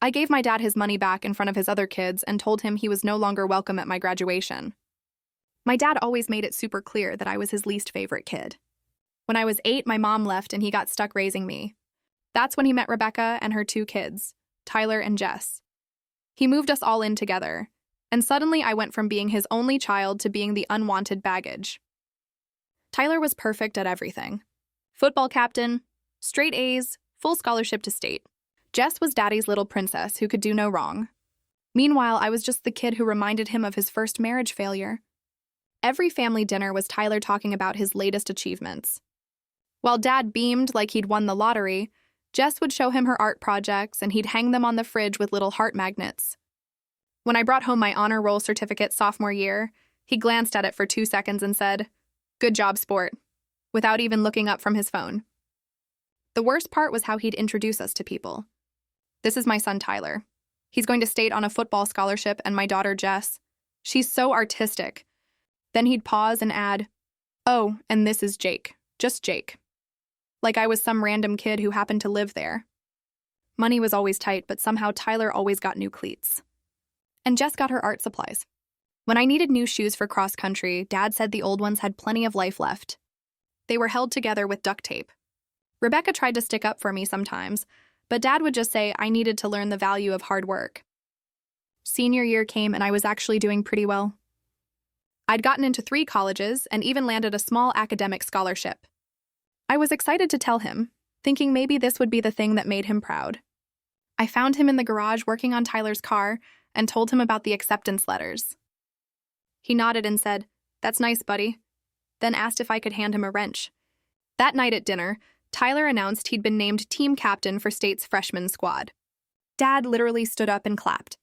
I gave my dad his money back in front of his other kids and told him he was no longer welcome at my graduation. My dad always made it super clear that I was his least favorite kid. When I was 8, my mom left and he got stuck raising me. That's when he met Rebecca and her 2 kids, Tyler and Jess. He moved us all in together, and suddenly I went from being his only child to being the unwanted baggage. Tyler was perfect at everything. Football captain, straight A's, full scholarship to state. Jess was daddy's little princess who could do no wrong. Meanwhile, I was just the kid who reminded him of his first marriage failure. Every family dinner was Tyler talking about his latest achievements. While Dad beamed like he'd won the lottery, Jess would show him her art projects and he'd hang them on the fridge with little heart magnets. When I brought home my honor roll certificate sophomore year, he glanced at it for 2 seconds and said, "Good job, sport," without even looking up from his phone. The worst part was how he'd introduce us to people. "This is my son, Tyler. He's going to state on a football scholarship, and my daughter, Jess. She's so artistic." Then he'd pause and add, "Oh, and this is Jake. Just Jake." Like I was some random kid who happened to live there. Money was always tight, but somehow Tyler always got new cleats. And Jess got her art supplies. When I needed new shoes for cross country, Dad said the old ones had plenty of life left. They were held together with duct tape. Rebecca tried to stick up for me sometimes, but Dad would just say I needed to learn the value of hard work. Senior year came and I was actually doing pretty well. I'd gotten into 3 colleges and even landed a small academic scholarship. I was excited to tell him, thinking maybe this would be the thing that made him proud. I found him in the garage working on Tyler's car and told him about the acceptance letters. He nodded and said, "That's nice, buddy," then asked if I could hand him a wrench. That night at dinner, Tyler announced he'd been named team captain for State's freshman squad. Dad literally stood up and clapped.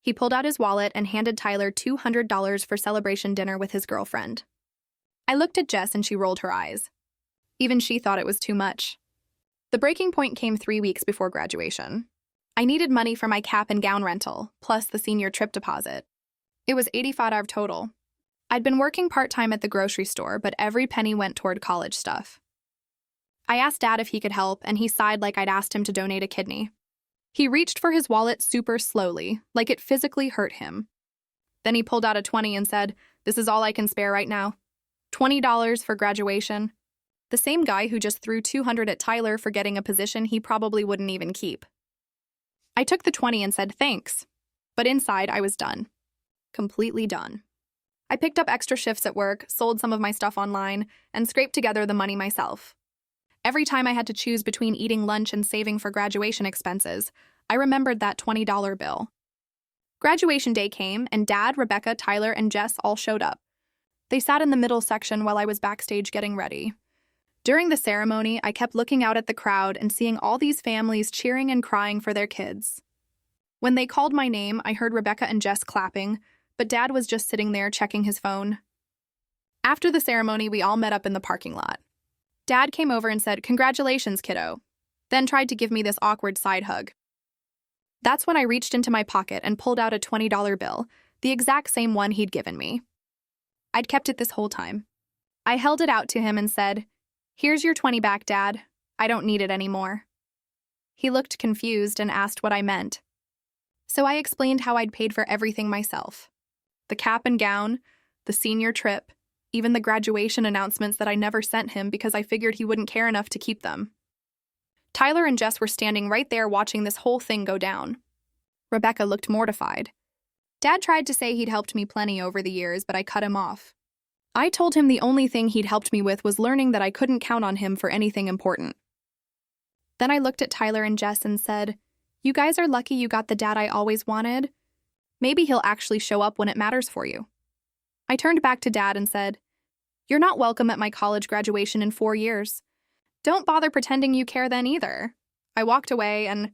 He pulled out his wallet and handed Tyler $200 for celebration dinner with his girlfriend. I looked at Jess and she rolled her eyes. Even she thought it was too much. The breaking point came 3 weeks before graduation. I needed money for my cap and gown rental, plus the senior trip deposit. It was $85 total. I'd been working part-time at the grocery store, but every penny went toward college stuff. I asked Dad if he could help, and he sighed like I'd asked him to donate a kidney. He reached for his wallet super slowly, like it physically hurt him. Then he pulled out a 20 and said, "This is all I can spare right now. $20 for graduation." The same guy who just threw $200 at Tyler for getting a position he probably wouldn't even keep. I took the 20 and said thanks, but inside I was done. Completely done. I picked up extra shifts at work, sold some of my stuff online, and scraped together the money myself. Every time I had to choose between eating lunch and saving for graduation expenses, I remembered that $20 bill. Graduation day came, and Dad, Rebecca, Tyler, and Jess all showed up. They sat in the middle section while I was backstage getting ready. During the ceremony, I kept looking out at the crowd and seeing all these families cheering and crying for their kids. When they called my name, I heard Rebecca and Jess clapping, but Dad was just sitting there checking his phone. After the ceremony, we all met up in the parking lot. Dad came over and said, "Congratulations, kiddo," then tried to give me this awkward side hug. That's when I reached into my pocket and pulled out a $20 bill, the exact same one he'd given me. I'd kept it this whole time. I held it out to him and said, "Here's your 20 back, Dad. I don't need it anymore." He looked confused and asked what I meant. So I explained how I'd paid for everything myself. The cap and gown, the senior trip, even the graduation announcements that I never sent him because I figured he wouldn't care enough to keep them. Tyler and Jess were standing right there watching this whole thing go down. Rebecca looked mortified. Dad tried to say he'd helped me plenty over the years, but I cut him off. I told him the only thing he'd helped me with was learning that I couldn't count on him for anything important. Then I looked at Tyler and Jess and said, "You guys are lucky you got the dad I always wanted. Maybe he'll actually show up when it matters for you." I turned back to Dad and said, "You're not welcome at my college graduation in 4 years. Don't bother pretending you care then either." I walked away and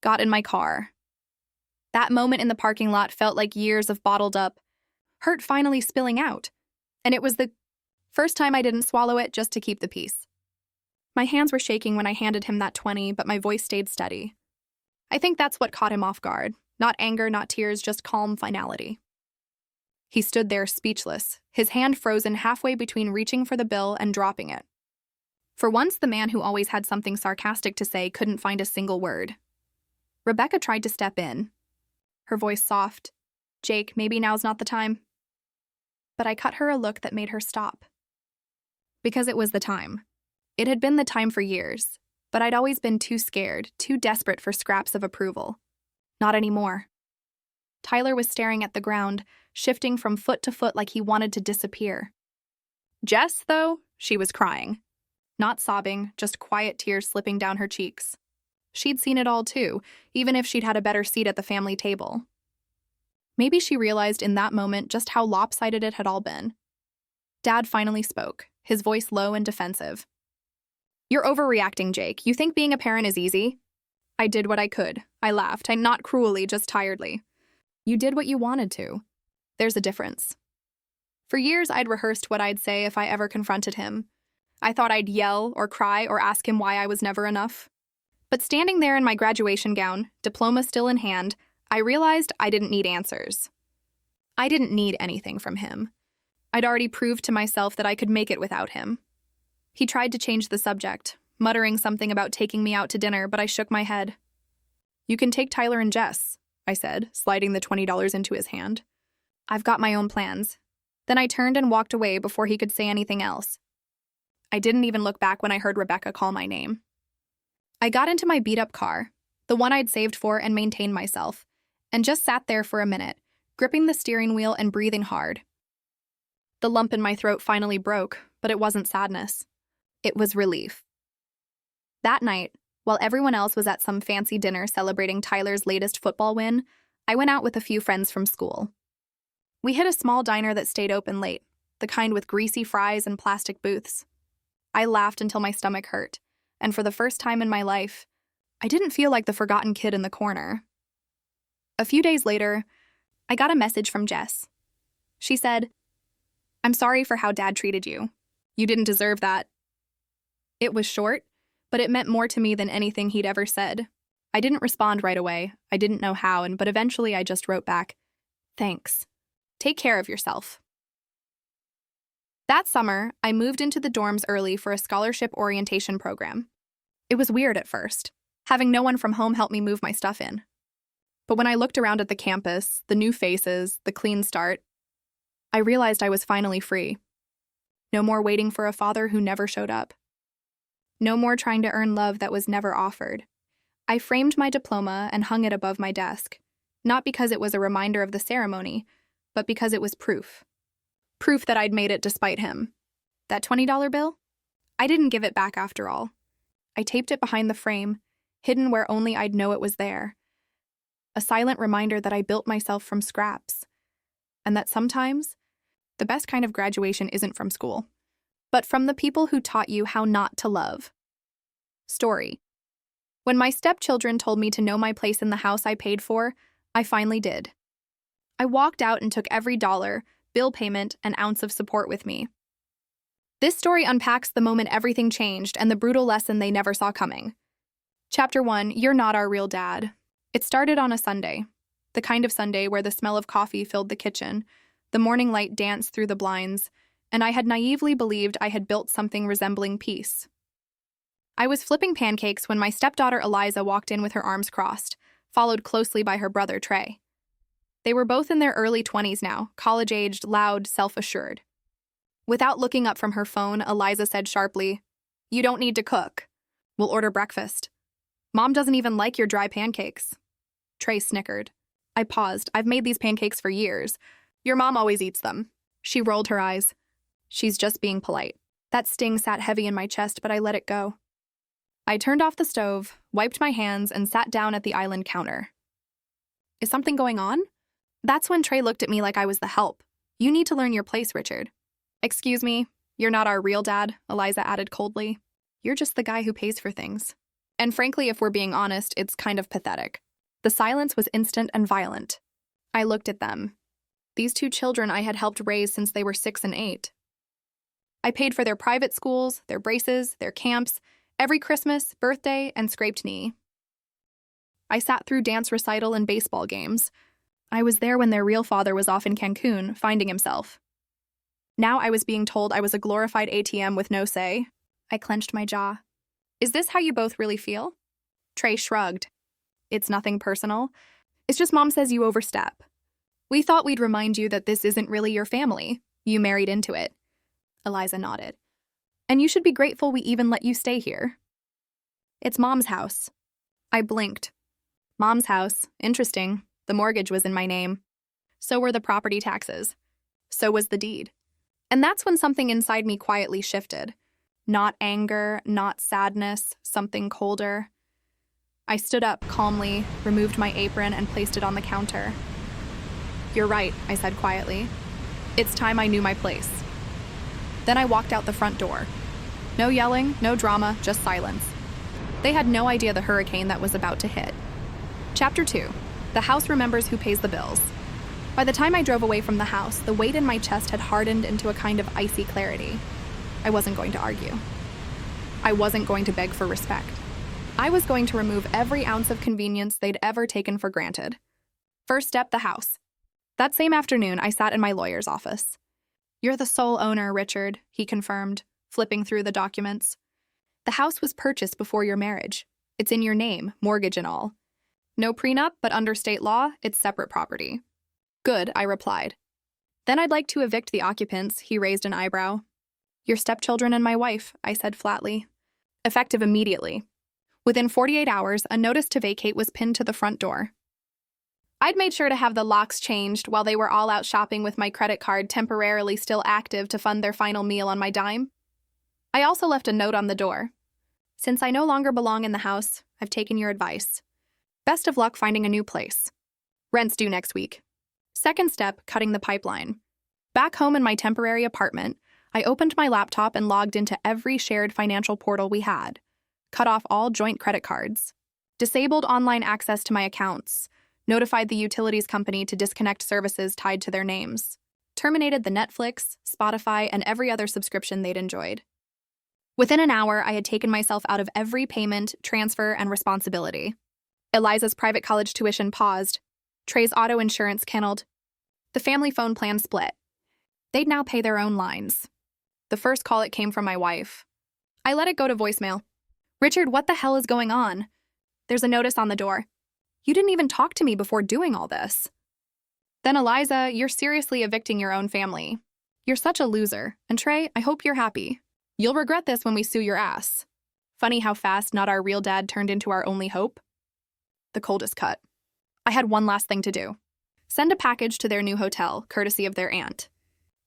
got in my car. That moment in the parking lot felt like years of bottled up hurt finally spilling out. And it was the first time I didn't swallow it just to keep the peace. My hands were shaking when I handed him that 20, but my voice stayed steady. I think that's what caught him off guard. Not anger, not tears, just calm finality. He stood there speechless, his hand frozen halfway between reaching for the bill and dropping it. For once, the man who always had something sarcastic to say couldn't find a single word. Rebecca tried to step in, her voice soft. "Jake, maybe now's not the time." But I cut her a look that made her stop. Because it was the time. It had been the time for years, but I'd always been too scared, too desperate for scraps of approval. Not anymore. Tyler was staring at the ground, shifting from foot to foot like he wanted to disappear. Jess, though, she was crying. Not sobbing, just quiet tears slipping down her cheeks. She'd seen it all too, even if she'd had a better seat at the family table. Maybe she realized in that moment just how lopsided it had all been. Dad finally spoke, his voice low and defensive. "You're overreacting, Jake. You think being a parent is easy?" I did what I could. I laughed, not cruelly, just tiredly. "You did what you wanted to. There's a difference." For years, I'd rehearsed what I'd say if I ever confronted him. I thought I'd yell or cry or ask him why I was never enough. But standing there in my graduation gown, diploma still in hand, I realized I didn't need answers. I didn't need anything from him. I'd already proved to myself that I could make it without him. He tried to change the subject, muttering something about taking me out to dinner, but I shook my head. "You can take Tyler and Jess," I said, sliding the $20 into his hand. "I've got my own plans." Then I turned and walked away before he could say anything else. I didn't even look back when I heard Rebecca call my name. I got into my beat-up car, the one I'd saved for and maintained myself, and just sat there for a minute, gripping the steering wheel and breathing hard. The lump in my throat finally broke, but it wasn't sadness. It was relief. That night, while everyone else was at some fancy dinner celebrating Tyler's latest football win, I went out with a few friends from school. We hit a small diner that stayed open late, the kind with greasy fries and plastic booths. I laughed until my stomach hurt, and for the first time in my life, I didn't feel like the forgotten kid in the corner. A few days later, I got a message from Jess. She said, "I'm sorry for how Dad treated you. You didn't deserve that." It was short, but it meant more to me than anything he'd ever said. I didn't respond right away. I didn't know how, but eventually I just wrote back, "Thanks. Take care of yourself." That summer, I moved into the dorms early for a scholarship orientation program. It was weird at first, having no one from home help me move my stuff in. But when I looked around at the campus, the new faces, the clean start, I realized I was finally free. No more waiting for a father who never showed up. No more trying to earn love that was never offered. I framed my diploma and hung it above my desk, not because it was a reminder of the ceremony, but because it was proof. Proof that I'd made it despite him. That $20 bill? I didn't give it back after all. I taped it behind the frame, hidden where only I'd know it was there. A silent reminder that I built myself from scraps, and that sometimes the best kind of graduation isn't from school, but from the people who taught you how not to love. Story. When my stepchildren told me to know my place in the house I paid for, I finally did. I walked out and took every dollar, bill payment, and ounce of support with me. This story unpacks the moment everything changed and the brutal lesson they never saw coming. Chapter 1, You're Not Our Real Dad. It started on a Sunday, the kind of Sunday where the smell of coffee filled the kitchen, the morning light danced through the blinds, and I had naively believed I had built something resembling peace. I was flipping pancakes when my stepdaughter Eliza walked in with her arms crossed, followed closely by her brother Trey. They were both in their early 20s now, college-aged, loud, self-assured. Without looking up from her phone, Eliza said sharply, "You don't need to cook. We'll order breakfast. Mom doesn't even like your dry pancakes." Trey snickered. I paused. "I've made these pancakes for years. Your mom always eats them." She rolled her eyes. "She's just being polite." That sting sat heavy in my chest, but I let it go. I turned off the stove, wiped my hands, and sat down at the island counter. "Is something going on?" That's when Trey looked at me like I was the help. "You need to learn your place, Richard." "Excuse me, you're not our real dad," Eliza added coldly. "You're just the guy who pays for things." And frankly, if we're being honest, it's kind of pathetic. The silence was instant and violent. I looked at them. These two children I had helped raise since they were 6 and 8. I paid for their private schools, their braces, their camps, every Christmas, birthday, and scraped knee. I sat through dance recital and baseball games. I was there when their real father was off in Cancun, finding himself. Now I was being told I was a glorified ATM with no say. I clenched my jaw. "Is this how you both really feel?" Trey shrugged. It's nothing personal. It's just Mom says you overstep. We thought we'd remind you that this isn't really your family. You married into it. Eliza nodded. And you should be grateful we even let you stay here. It's Mom's house. I blinked. Mom's house. Interesting. The mortgage was in my name. So were the property taxes. So was the deed. And that's when something inside me quietly shifted. Not anger, not sadness, something colder. I stood up calmly, removed my apron, and placed it on the counter. You're right, I said quietly. It's time I knew my place. Then I walked out the front door. No yelling, no drama, just silence. They had no idea the hurricane that was about to hit. Chapter 2. The house remembers who pays the bills. By the time I drove away from the house, the weight in my chest had hardened into a kind of icy clarity. I wasn't going to argue. I wasn't going to beg for respect. I was going to remove every ounce of convenience they'd ever taken for granted. First step, the house. That same afternoon, I sat in my lawyer's office. You're the sole owner, Richard, he confirmed, flipping through the documents. The house was purchased before your marriage. It's in your name, mortgage and all. No prenup, but under state law, it's separate property. Good, I replied. Then I'd like to evict the occupants, he raised an eyebrow. Your stepchildren and my wife, I said flatly. Effective immediately. Within 48 hours, a notice to vacate was pinned to the front door. I'd made sure to have the locks changed while they were all out shopping with my credit card temporarily still active to fund their final meal on my dime. I also left a note on the door. Since I no longer belong in the house, I've taken your advice. Best of luck finding a new place. Rent's due next week. Second step, cutting the pipeline. Back home in my temporary apartment, I opened my laptop and logged into every shared financial portal we had. Cut off all joint credit cards. Disabled online access to my accounts. Notified the utilities company to disconnect services tied to their names. Terminated the Netflix, Spotify, and every other subscription they'd enjoyed. Within an hour, I had taken myself out of every payment, transfer, and responsibility. Eliza's private college tuition paused. Trey's auto insurance kenneled. The family phone plan split. They'd now pay their own lines. The first call, it came from my wife. I let it go to voicemail. Richard, what the hell is going on? There's a notice on the door. You didn't even talk to me before doing all this. Then Eliza, you're seriously evicting your own family. You're such a loser. And Trey, I hope you're happy. You'll regret this when we sue your ass. Funny how fast not our real dad turned into our only hope. The coldest cut. I had one last thing to do. Send a package to their new hotel, courtesy of their aunt.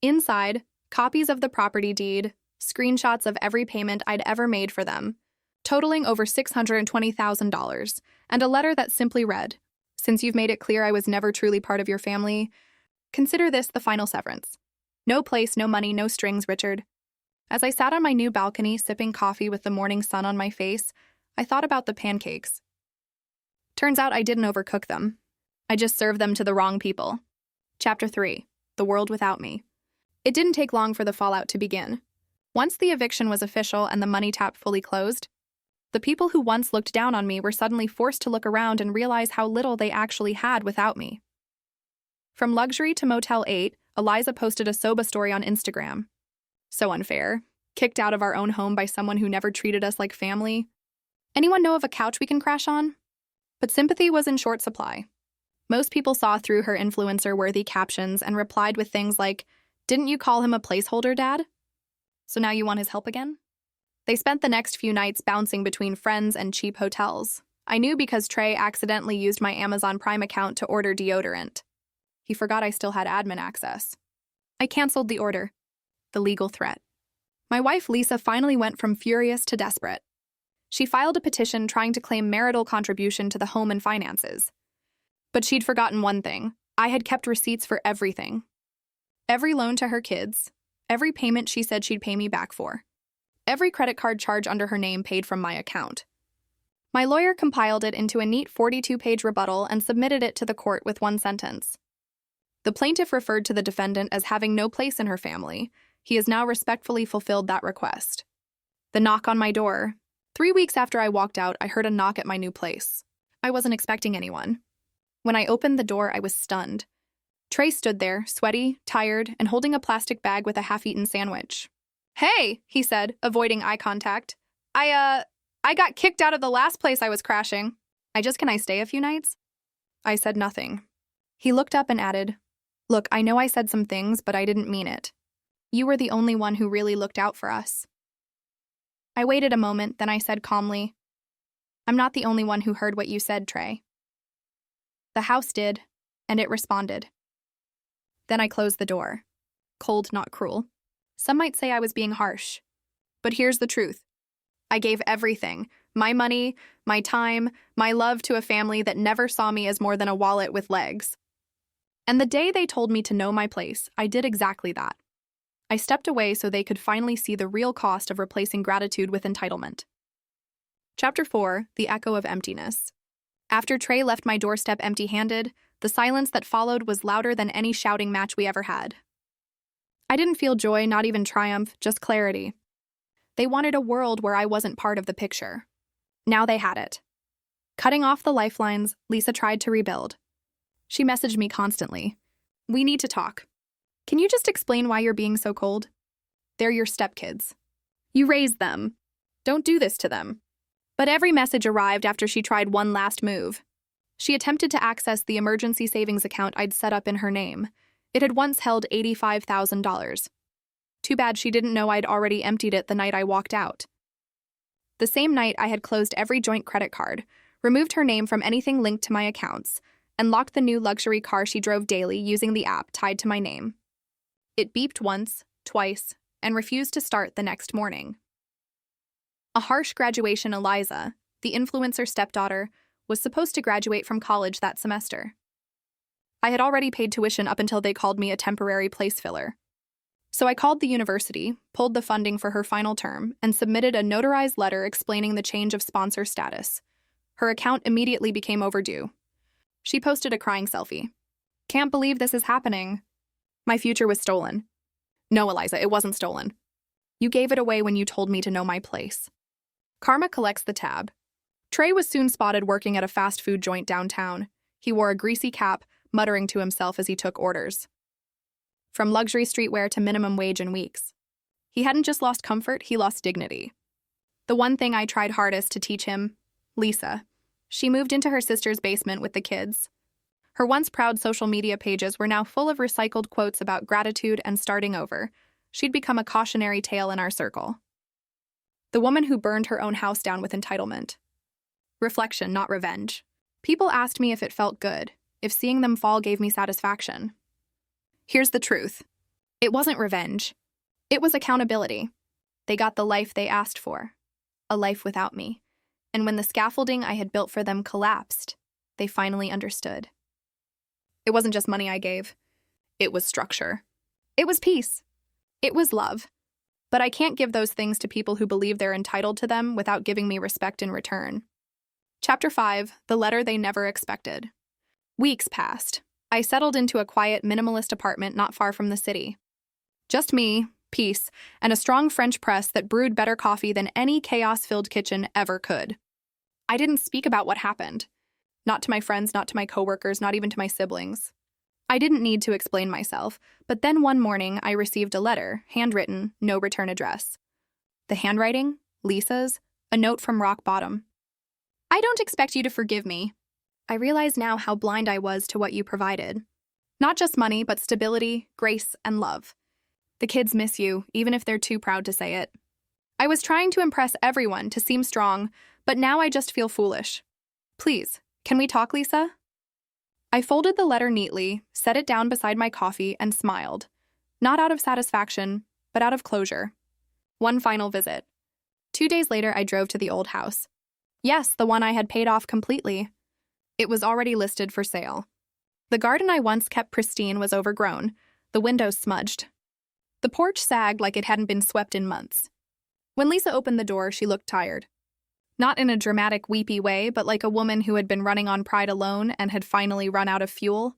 Inside, copies of the property deed, screenshots of every payment I'd ever made for them, totaling over $620,000, and a letter that simply read, since you've made it clear I was never truly part of your family, consider this the final severance. No place, no money, no strings, Richard. As I sat on my new balcony sipping coffee with the morning sun on my face, I thought about the pancakes. Turns out I didn't overcook them. I just served them to the wrong people. Chapter 3. The World Without Me. It didn't take long for the fallout to begin. Once the eviction was official and the money tap fully closed, the people who once looked down on me were suddenly forced to look around and realize how little they actually had without me. From luxury to Motel 8, Eliza posted a soba story on Instagram. So unfair. Kicked out of our own home by someone who never treated us like family. Anyone know of a couch we can crash on? But sympathy was in short supply. Most people saw through her influencer-worthy captions and replied with things like, "Didn't you call him a placeholder, Dad? So now you want his help again?" They spent the next few nights bouncing between friends and cheap hotels. I knew because Trey accidentally used my Amazon Prime account to order deodorant. He forgot I still had admin access. I canceled the order. The legal threat. My wife Lisa finally went from furious to desperate. She filed a petition trying to claim marital contribution to the home and finances. But she'd forgotten one thing. I had kept receipts for everything. Every loan to her kids, every payment she said she'd pay me back for. Every credit card charge under her name paid from my account. My lawyer compiled it into a neat 42-page rebuttal and submitted it to the court with one sentence. The plaintiff referred to the defendant as having no place in her family. He has now respectfully fulfilled that request. The knock on my door. 3 weeks after I walked out, I heard a knock at my new place. I wasn't expecting anyone. When I opened the door, I was stunned. Trey stood there, sweaty, tired, and holding a plastic bag with a half-eaten sandwich. "Hey," he said, avoiding eye contact. I got kicked out of the last place I was crashing." Can I stay a few nights? I said nothing. He looked up and added, Look, I know I said some things, but I didn't mean it. You were the only one who really looked out for us. I waited a moment, then I said calmly, I'm not the only one who heard what you said, Trey. The house did, and it responded. Then I closed the door. Cold, not cruel. Some might say I was being harsh. But here's the truth. I gave everything, my money, my time, my love to a family that never saw me as more than a wallet with legs. And the day they told me to know my place, I did exactly that. I stepped away so they could finally see the real cost of replacing gratitude with entitlement. Chapter 4, The Echo of Emptiness. After Trey left my doorstep empty-handed, the silence that followed was louder than any shouting match we ever had. I didn't feel joy, not even triumph, just clarity. They wanted a world where I wasn't part of the picture. Now they had it. Cutting off the lifelines, Lisa tried to rebuild. She messaged me constantly. We need to talk. Can you just explain why you're being so cold? They're your stepkids. You raised them. Don't do this to them. But every message arrived after she tried one last move. She attempted to access the emergency savings account I'd set up in her name. It had once held $85,000. Too bad she didn't know I'd already emptied it the night I walked out. The same night, I had closed every joint credit card, removed her name from anything linked to my accounts, and locked the new luxury car she drove daily using the app tied to my name. It beeped once, twice, and refused to start the next morning. A harsh graduation Eliza, the influencer stepdaughter, was supposed to graduate from college that semester. I had already paid tuition up until they called me a temporary place filler. So I called the university, pulled the funding for her final term, and submitted a notarized letter explaining the change of sponsor status. Her account immediately became overdue. She posted a crying selfie. Can't believe this is happening. My future was stolen. No, Eliza, it wasn't stolen. You gave it away when you told me to know my place. Karma collects the tab. Trey was soon spotted working at a fast food joint downtown. He wore a greasy cap, muttering to himself as he took orders. From luxury streetwear to minimum wage in weeks. He hadn't just lost comfort, he lost dignity. The one thing I tried hardest to teach him, Lisa. She moved into her sister's basement with the kids. Her once proud social media pages were now full of recycled quotes about gratitude and starting over. She'd become a cautionary tale in our circle. The woman who burned her own house down with entitlement. Reflection, not revenge. People asked me if it felt good, if seeing them fall gave me satisfaction. Here's the truth. It wasn't revenge. It was accountability. They got the life they asked for. A life without me. And when the scaffolding I had built for them collapsed, they finally understood. It wasn't just money I gave. It was structure. It was peace. It was love. But I can't give those things to people who believe they're entitled to them without giving me respect in return. Chapter 5, The Letter They Never Expected. Weeks passed. I settled into a quiet, minimalist apartment not far from the city. Just me, peace, and a strong French press that brewed better coffee than any chaos-filled kitchen ever could. I didn't speak about what happened. Not to my friends, not to my coworkers, not even to my siblings. I didn't need to explain myself, but then one morning I received a letter, handwritten, no return address. The handwriting, Lisa's, a note from rock bottom. I don't expect you to forgive me. I realize now how blind I was to what you provided. Not just money, but stability, grace, and love. The kids miss you, even if they're too proud to say it. I was trying to impress everyone, to seem strong, but now I just feel foolish. Please, can we talk, Lisa? I folded the letter neatly, set it down beside my coffee, and smiled. Not out of satisfaction, but out of closure. One final visit. 2 days later, I drove to the old house. Yes, the one I had paid off completely. It was already listed for sale. The garden I once kept pristine was overgrown, the windows smudged. The porch sagged like it hadn't been swept in months. When Lisa opened the door, she looked tired. Not in a dramatic, weepy way, but like a woman who had been running on pride alone and had finally run out of fuel.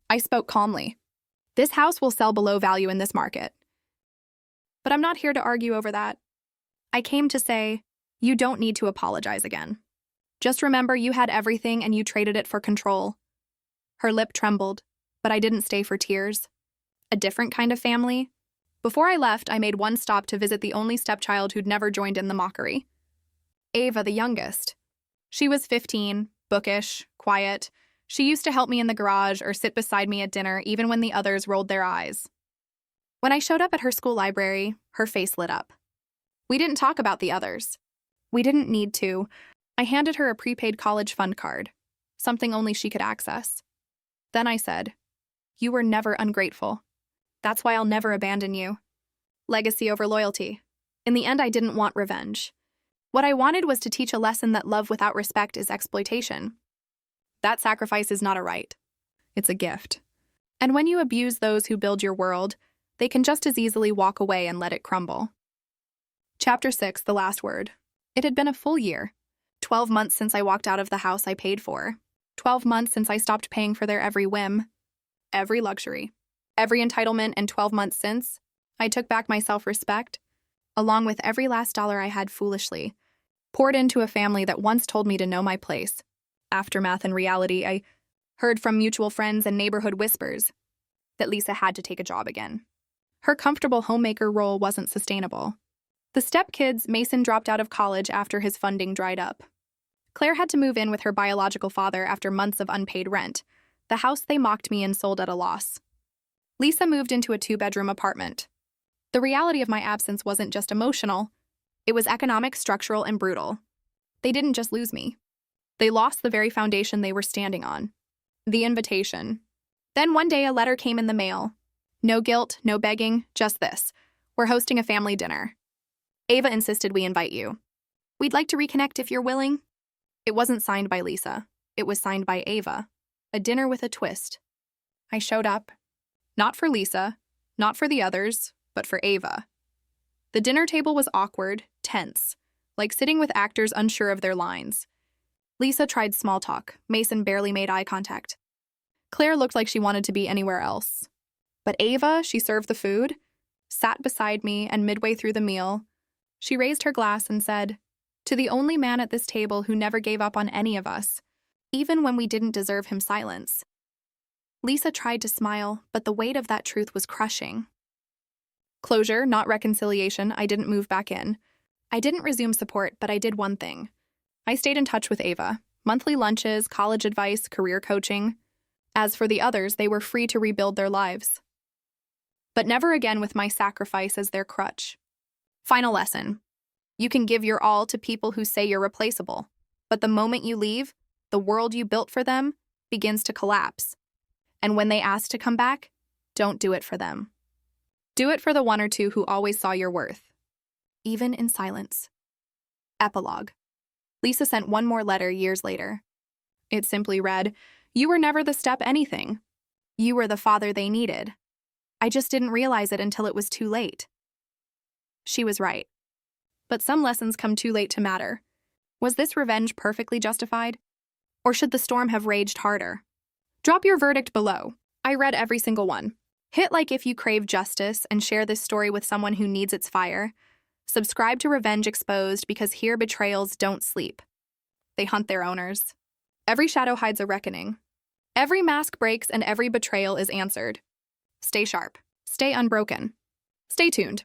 I spoke calmly. This house will sell below value in this market. But I'm not here to argue over that. I came to say, you don't need to apologize again. Just remember you had everything and you traded it for control. Her lip trembled, but I didn't stay for tears. A different kind of family. Before I left, I made one stop to visit the only stepchild who'd never joined in the mockery. Ava, the youngest. She was 15, bookish, quiet. She used to help me in the garage or sit beside me at dinner even when the others rolled their eyes. When I showed up at her school library, her face lit up. We didn't talk about the others. We didn't need to. I handed her a prepaid college fund card, something only she could access. Then I said, "You were never ungrateful. That's why I'll never abandon you." Legacy over loyalty. In the end, I didn't want revenge. What I wanted was to teach a lesson that love without respect is exploitation. That sacrifice is not a right. It's a gift. And when you abuse those who build your world, they can just as easily walk away and let it crumble. Chapter 6, The Last Word. It had been a full year. 12 months since I walked out of the house I paid for. 12 months since I stopped paying for their every whim, every luxury, every entitlement, and 12 months since, I took back my self-respect, along with every last dollar I had foolishly, poured into a family that once told me to know my place. Aftermath and reality, I heard from mutual friends and neighborhood whispers that Lisa had to take a job again. Her comfortable homemaker role wasn't sustainable. The stepkids, Mason dropped out of college after his funding dried up. Claire had to move in with her biological father after months of unpaid rent. The house they mocked me in sold at a loss. Lisa moved into a 2-bedroom apartment. The reality of my absence wasn't just emotional. It was economic, structural, and brutal. They didn't just lose me. They lost the very foundation they were standing on. The invitation. Then one day a letter came in the mail. No guilt, no begging, just this. We're hosting a family dinner. Ava insisted we invite you. We'd like to reconnect if you're willing. It wasn't signed by Lisa. It was signed by Ava. A dinner with a twist. I showed up. Not for Lisa, not for the others, but for Ava. The dinner table was awkward, tense, like sitting with actors unsure of their lines. Lisa tried small talk. Mason barely made eye contact. Claire looked like she wanted to be anywhere else. But Ava, she served the food, sat beside me, and midway through the meal, she raised her glass and said, "To the only man at this table who never gave up on any of us, even when we didn't deserve him silence." Lisa tried to smile, but the weight of that truth was crushing. Closure, not reconciliation. I didn't move back in. I didn't resume support, but I did one thing. I stayed in touch with Ava. Monthly lunches, college advice, career coaching. As for the others, they were free to rebuild their lives. But never again with my sacrifice as their crutch. Final lesson. You can give your all to people who say you're replaceable, but the moment you leave, the world you built for them begins to collapse. And when they ask to come back, don't do it for them. Do it for the one or two who always saw your worth, even in silence. Epilogue. Lisa sent one more letter years later. It simply read, "You were never the step anything. You were the father they needed. I just didn't realize it until it was too late." She was right. But some lessons come too late to matter. Was this revenge perfectly justified? Or should the storm have raged harder? Drop your verdict below. I read every single one. Hit like if you crave justice and share this story with someone who needs its fire. Subscribe to Revenge Exposed because here betrayals don't sleep. They hunt their owners. Every shadow hides a reckoning. Every mask breaks and every betrayal is answered. Stay sharp. Stay unbroken. Stay tuned.